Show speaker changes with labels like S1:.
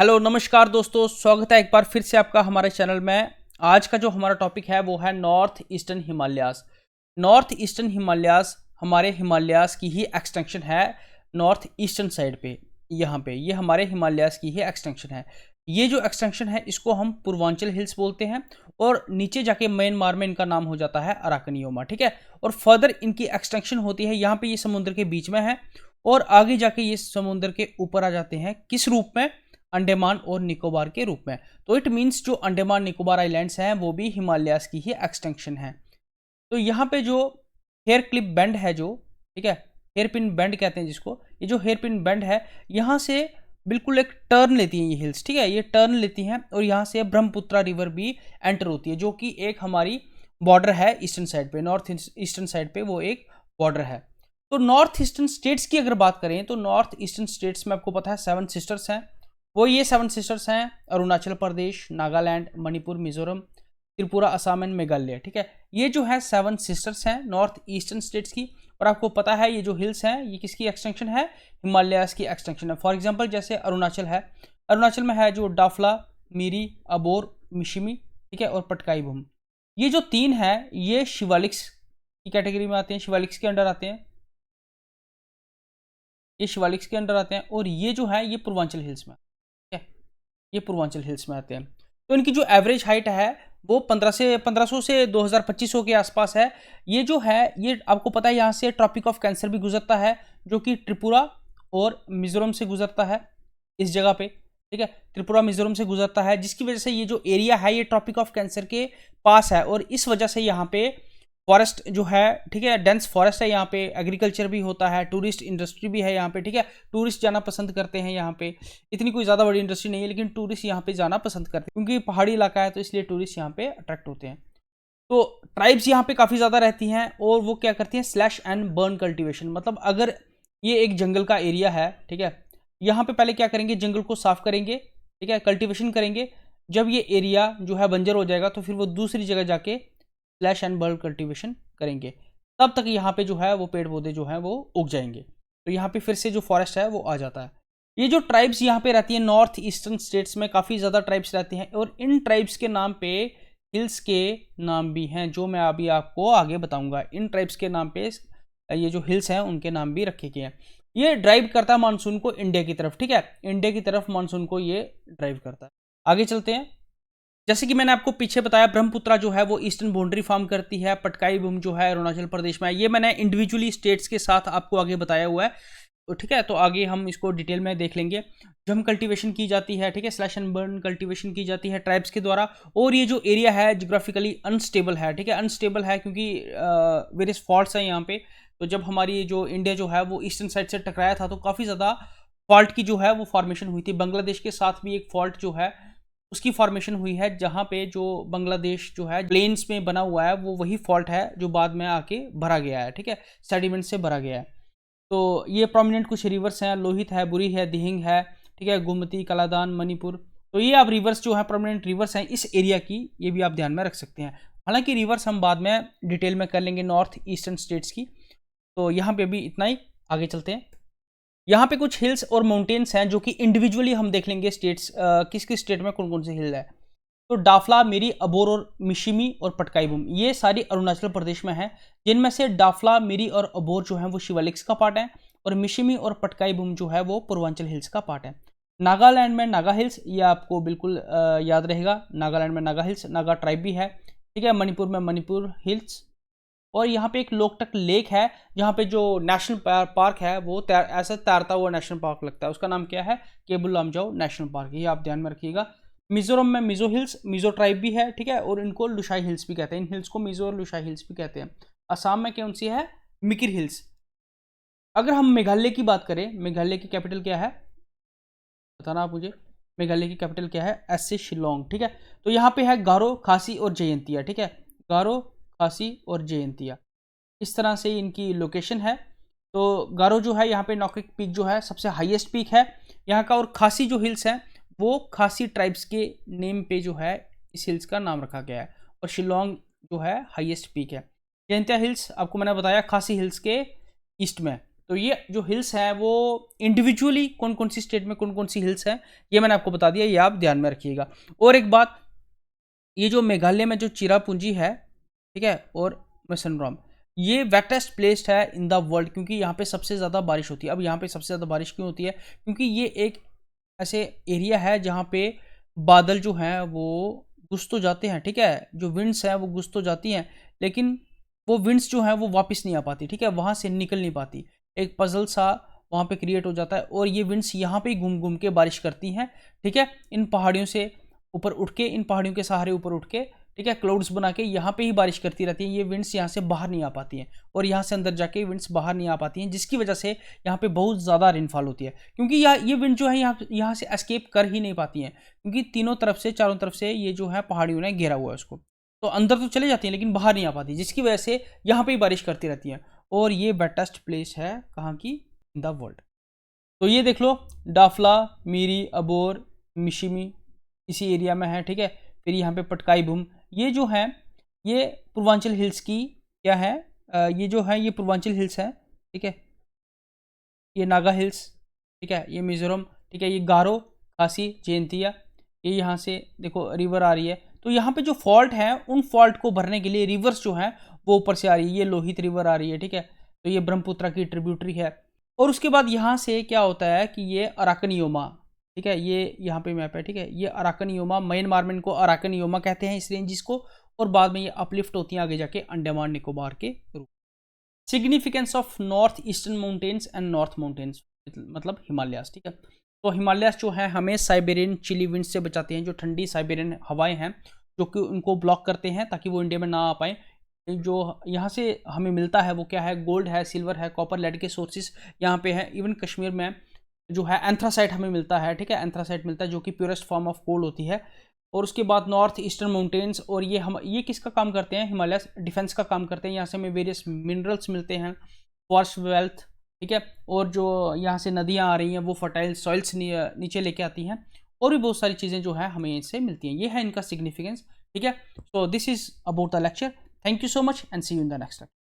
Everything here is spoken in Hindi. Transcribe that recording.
S1: हेलो नमस्कार दोस्तों, स्वागत है एक बार फिर से आपका हमारे चैनल में। आज का जो हमारा टॉपिक है वो है north eastern Himalayas. North eastern Himalayas हमारे हिमालयास की ही एक्सटेंशन है। नॉर्थ ईस्टर्न साइड पे यहाँ पे ये हमारे हिमालयास की ही एक्सटेंशन है। ये जो एक्सटेंशन है इसको हम पूर्वांचल हिल्स बोलते हैं और नीचे जाके म्यांमार में इनका नाम हो जाता है अराकनियोमा। ठीक है, और फर्दर इनकी एक्सटेंशन होती है यहाँ पे, ये समुद्र के बीच में है और आगे जाके ये समुद्र के ऊपर आ जाते हैं। किस रूप में? अंडमान और निकोबार के रूप में। तो इट मीन्स जो अंडमान निकोबार आइलैंड्स हैं वो भी हिमालयास की ही एक्सटेंशन है। तो यहाँ पे जो हेयर क्लिप बेंड है जो, ठीक है, हेयर पिन बेंड कहते हैं जिसको, ये जो हेयर पिन बेंड है यहाँ से बिल्कुल एक टर्न लेती हैं ये हिल्स। ठीक है, ये टर्न लेती हैं और यहाँ से ब्रह्मपुत्रा रिवर भी एंटर होती है, जो कि एक हमारी बॉर्डर है ईस्टर्न साइड पे, नॉर्थ ईस्टर्न साइड पे वो एक बॉर्डर है। तो नॉर्थ ईस्टर्न स्टेट्स की अगर बात करें तो नॉर्थ ईस्टर्न स्टेट्स में आपको पता है 7 सिस्टर्स हैं। वो ये 7 सिस्टर्स हैं अरुणाचल प्रदेश, नागालैंड, मणिपुर, मिजोरम, त्रिपुरा, असम एंड मेघालय। ठीक है, ये जो है 7 सिस्टर्स हैं नॉर्थ ईस्टर्न स्टेट्स की। और आपको पता है ये जो हिल्स हैं ये किसकी एक्सटेंशन है? हिमालयास की एक्सटेंशन है। फॉर एग्जांपल जैसे अरुणाचल है, अरुणाचल में है जो डाफला, मिरी, अबोर, मिशिमी, ठीक है, और पटकाई भूम। ये जो 3 है ये शिवालिक्स की कैटेगरी में आते हैं, शिवालिक्स के अंडर आते हैं, ये शिवालिक्स के अंडर आते हैं। और ये जो है ये पूर्वांचल हिल्स में, ये पूर्वांचल हिल्स में आते हैं। तो इनकी जो एवरेज हाइट है वो 1500 से 2200 के आसपास है। ये जो है ये आपको पता है यहाँ से ट्रॉपिक ऑफ कैंसर भी गुजरता है, जो कि त्रिपुरा और मिजोरम से गुजरता है इस जगह पे। ठीक है, त्रिपुरा मिजोरम से गुजरता है, जिसकी वजह से ये जो एरिया है ये ट्रॉपिक ऑफ कैंसर के पास है और इस वजह से यहाँ पे फॉरेस्ट जो है, ठीक है, डेंस फॉरेस्ट है यहाँ पे, एग्रीकल्चर भी होता है, टूरिस्ट इंडस्ट्री भी है यहाँ पे। ठीक है, टूरिस्ट जाना पसंद करते हैं यहाँ पे। इतनी कोई ज़्यादा बड़ी इंडस्ट्री नहीं है लेकिन टूरिस्ट यहाँ पे जाना पसंद करते हैं क्योंकि पहाड़ी इलाका है, तो इसलिए टूरिस्ट यहाँ पे अट्रैक्ट होते हैं। तो ट्राइब्स यहाँ पे काफ़ी ज़्यादा रहती हैं और वो क्या करती हैं? Slash and burn cultivation. मतलब अगर ये एक जंगल का एरिया है, ठीक है, यहाँ पे पहले क्या करेंगे? जंगल को साफ करेंगे, ठीक है, कल्टिवेशन करेंगे। जब ये एरिया जो है बंजर हो जाएगा तो फिर वो दूसरी जगह जाके स्लैश एंड बर्न कल्टिवेशन करेंगे। तब तक यहाँ पे जो है वो पेड़ पौधे जो हैं वो उग जाएंगे, तो यहाँ पे फिर से जो फॉरेस्ट है वो आ जाता है। ये जो ट्राइब्स यहाँ पे रहती हैं नॉर्थ ईस्टर्न स्टेट्स में, काफ़ी ज़्यादा ट्राइब्स रहती हैं और इन ट्राइब्स के नाम पे हिल्स के नाम भी हैं, जो मैं अभी आपको आगे बताऊंगा। इन ट्राइब्स के नाम पे ये जो हिल्स हैं उनके नाम भी रखे गए हैं। ये ड्राइव करता है मानसून को इंडिया की तरफ। ठीक है, इंडिया की तरफ मानसून को ये ड्राइव करता है। आगे चलते हैं। जैसे कि मैंने आपको पीछे बताया, ब्रह्मपुत्रा जो है वो ईस्टर्न बाउंड्री फॉर्म करती है, पटकाई भूम जो है अरुणाचल प्रदेश में है। ये मैंने इंडिविजुअली स्टेट्स के साथ आपको आगे बताया हुआ है। तो ठीक है, तो आगे हम इसको डिटेल में देख लेंगे। जम कल्टीवेशन की जाती है, ठीक है, स्लैश एंड बर्न कल्टीवेशन की जाती है ट्राइब्स के द्वारा। और ये जो एरिया है जियोग्राफिकली अनस्टेबल है, ठीक है, अनस्टेबल है क्योंकि वेरियस फॉल्ट्स हैं यहाँ पे। तो जब हमारी जो इंडिया जो है वो ईस्टर्न साइड से टकराया था तो काफ़ी ज़्यादा फॉल्ट की जो है वो फॉर्मेशन हुई थी। बांग्लादेश के साथ भी एक फॉल्ट जो है उसकी फॉर्मेशन हुई है, जहाँ पे जो बांग्लादेश जो है प्लेन्स में बना हुआ है वो वही फॉल्ट है जो बाद में आके भरा गया है। ठीक है, सेडिमेंट से भरा गया है। तो ये प्रोमिनेंट कुछ रिवर्स हैं, लोहित है, बुरी है, दिहिंग है, ठीक है, गोमती, कलादान, मणिपुर। तो ये आप रिवर्स जो है प्रोमिनेंट रिवर्स हैं इस एरिया की, ये भी आप ध्यान में रख सकते हैं। हालांकि रिवर्स हम बाद में डिटेल में कर लेंगे नॉर्थ ईस्टर्न स्टेट्स की। तो यहाँ पे भी इतना ही, आगे चलते हैं। यहाँ पे कुछ हिल्स और माउंटेन्स हैं जो कि इंडिविजुअली हम देख लेंगे स्टेट्स, किस किस स्टेट में कौन कौन से हिल है। तो डाफला, मिरी, अबोर और मिशिमी और पटकाई भूम ये सारी अरुणाचल प्रदेश में है, जिनमें से डाफला, मिरी और अबोर जो है वो शिवालिक्स का पार्ट है और मिशिमी और पटकाई भूम जो है वो पूर्वांचल हिल्स का पार्ट है। नागालैंड में नागा हिल्स, ये आपको बिल्कुल याद रहेगा, नागालैंड में नागा हिल्स, नागा ट्राइब भी है। ठीक है, मणिपुर में मणिपुर हिल्स। और यहाँ पे एक लोकटक लेक है जहाँ पे जो नेशनल पार्क है वो ऐसा तैरता हुआ नेशनल पार्क लगता है, उसका नाम क्या है? Keibul Lamjao national park. ये आप ध्यान में रखिएगा। मिजोरम में मिजो हिल्स, मिजो ट्राइब भी है, ठीक है, और इनको लुशाई हिल्स भी कहते हैं। इन हिल्स को मिजो और लुशाई हिल्स भी कहते हैं। असम में कौन सी है? मिकिर हिल्स। अगर हम मेघालय की बात करें, मेघालय की कैपिटल क्या है बताना आप मुझे। मेघालय की कैपिटल क्या है? एस शिलोंग। ठीक है, तो यहाँ पे है गारो, खासी और जयंतिया। ठीक है, गारो, खासी और जयंतिया, इस तरह से इनकी लोकेशन है। तो गारो जो है यहाँ पे नॉकरिक पीक जो है सबसे हाईएस्ट पीक है यहाँ का, और खासी जो हिल्स है वो खासी ट्राइब्स के नेम पे जो है इस हिल्स का नाम रखा गया है। और शिलोंग जो है हाईएस्ट पीक है। जयंतिया हिल्स आपको मैंने बताया खासी हिल्स के ईस्ट में, तो ये जो हिल्स हैं वो इंडिविजुअली कौन कौन सी स्टेट में कौन कौन सी हिल्स हैं ये मैंने आपको बता दिया, ये आप ध्यान में रखिएगा। और एक बात, ये जो मेघालय में जो चिरापुंजी है, ठीक है, और मसनराम, ये वेटेस्ट प्लेस है इन द वर्ल्ड, क्योंकि यहाँ पे सबसे ज़्यादा बारिश होती है। अब यहाँ पे सबसे ज़्यादा बारिश क्यों होती है? क्योंकि ये एक ऐसे एरिया है जहाँ पे बादल जो हैं वो घुस तो जाते हैं, ठीक है, जो विंड्स हैं वो घुस तो जाती हैं, लेकिन वो विंड्स जो हैं वो वापस नहीं आ पाती, ठीक है, वहाँ से निकल नहीं पाती। एक पजल सा वहाँ पे क्रिएट हो जाता है, और ये विंड्स यहाँ पे घूम घूम के बारिश करती हैं, ठीक है, इन पहाड़ियों से ऊपर उठ के, इन पहाड़ियों के सहारे ऊपर उठ के, ठीक है, क्लाउड्स बना के यहाँ पे ही बारिश करती रहती है। ये विंड्स यहाँ से बाहर नहीं आ पाती हैं, और यहाँ से अंदर जाके विंड्स बाहर नहीं आ पाती हैं, जिसकी वजह से यहाँ पे बहुत ज़्यादा रेनफॉल होती है। क्योंकि ये विंड जो है यहाँ से एस्केप कर ही नहीं पाती हैं, क्योंकि तीनों तरफ से, चारों तरफ से ये जो है पहाड़ियों ने घेरा हुआ है उसको, तो अंदर तो चले जाती हैं लेकिन बाहर नहीं आ पाती, जिसकी वजह से यहाँ पर ही बारिश करती रहती हैं। और ये वेटेस्ट प्लेस है कहाँ की? In the world. तो ये देख लो, डाफला, मीरी, अबोर, मिशिमी इसी एरिया में है, ठीक है। फिर यहाँ पे पटकाई भूम, ये जो है ये पूर्वांचल हिल्स की क्या है, ये जो है ये पूर्वांचल हिल्स है, ठीक है। ये नागा हिल्स, ठीक है, ये मिजोरम, ठीक है, ये गारो, खासी, जयंतिया, ये यहाँ से देखो रिवर आ रही है। तो यहाँ पे जो फॉल्ट है उन फॉल्ट को भरने के लिए रिवर्स जो है वो ऊपर से आ रही है। ये लोहित रिवर आ रही है, ठीक है, तो ये ब्रह्मपुत्र की ट्रिब्यूटरी है। और उसके बाद यहाँ से क्या होता है कि ये अराकनियोमा, ठीक है, ये यहाँ पे मैप है, ठीक है, ये अराकनियोमा, म्यांमार में इनको अराकनियोमा कहते हैं इस रेंजेस को, और बाद में ये अपलिफ्ट होती हैं आगे जाके अंडमान निकोबार के रूप। Significance of north eastern mountains and north mountains, मतलब हिमालयास, ठीक है। तो हिमालयास जो है हमें साइबेरियन चिली विंड से बचाते हैं, जो ठंडी साइबेरियन हवाएं हैं जो कि उनको ब्लॉक करते हैं ताकि वो इंडिया में ना आ पाए। जो यहाँ से हमें मिलता है वो क्या है? गोल्ड है, सिल्वर है, कॉपर, लेड के सोर्सेज यहाँ पे है। इवन कश्मीर में जो है एंथ्रासाइट हमें मिलता है, ठीक है, एंथ्रासाइट मिलता है जो कि प्योरेस्ट फॉर्म ऑफ गोल्ड होती है। और उसके बाद नॉर्थ ईस्टर्न माउंटेन्स, और ये किसका काम करते हैं? हिमालय डिफेंस का काम करते हैं। यहाँ से हमें वेरियस मिनरल्स मिलते हैं, फॉरेस्ट वेल्थ, ठीक है, और जो यहाँ से नदियाँ आ रही हैं वो फर्टाइल सॉइल्स नीचे लेके आती हैं, और भी बहुत सारी चीज़ें जो है हमें इससे मिलती हैं। ये है इनका सिग्निफिकेंस, ठीक है। So this is about the lecture. Thank you so much and see you in the next lecture.